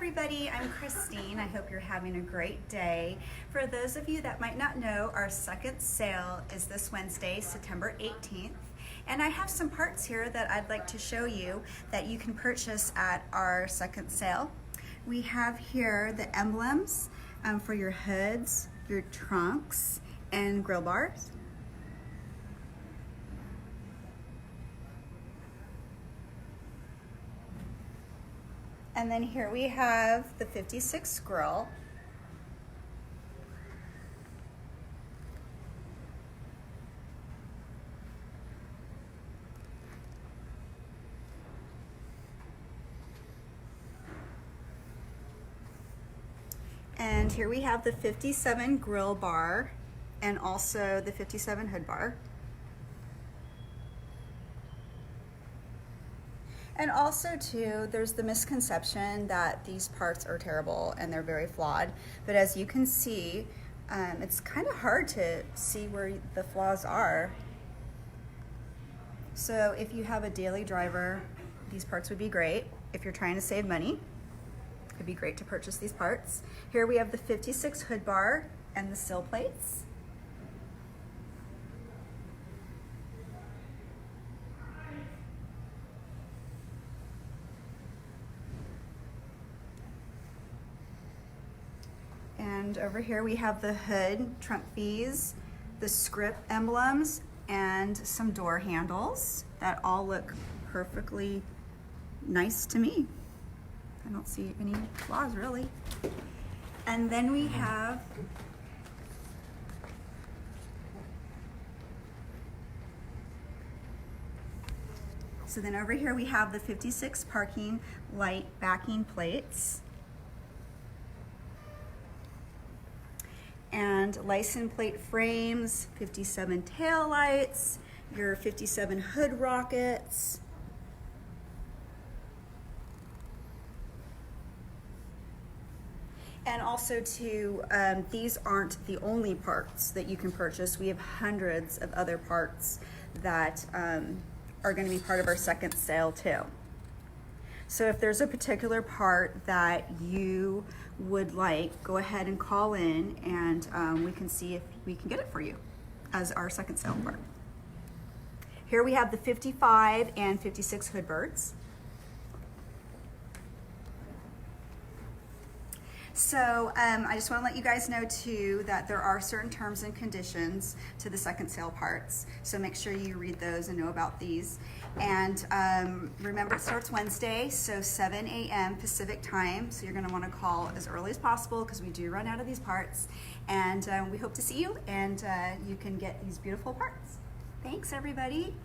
everybody, I'm Christine. I hope you're having a great day. For those of you that might not know, our second sale is this Wednesday, September 18th. And I have some parts here that I'd like to show you that you can purchase at our second sale. We have here the emblems for your hoods, your trunks, and grill bars. And then here we have the 56 grill. And here we have the 57 grill bar and also the 57 hood bar. And also too, there's the misconception that these parts are terrible and they're very flawed. But as you can see, it's kind of hard to see where the flaws are. So if you have a daily driver, these parts would be great. If you're trying to save money, it'd be great to purchase these parts. Here we have the 56 hood bar and the sill plates. And over here we have the hood, trunk fees, the script emblems, and some door handles that all look perfectly nice to me. I don't see any flaws really. And then we have over here we have the 56 parking light backing plates. And license plate frames, 57 tail lights, your 57 hood rockets. And also too, these aren't the only parts that you can purchase. We have hundreds of other parts that are going to be part of our second sale too. So if there's a particular part that you would like, go ahead and call in and we can see if we can get it for you as our second sale part. Here we have the 55 and 56 hood birds. So I just want to let you guys know too that there are certain terms and conditions to the second sale parts. So make sure you read those and know about these. And remember, it starts Wednesday, so 7 a.m. Pacific time. So you're going to want to call as early as possible because we do run out of these parts. And we hope to see you and you can get these beautiful parts. Thanks, everybody.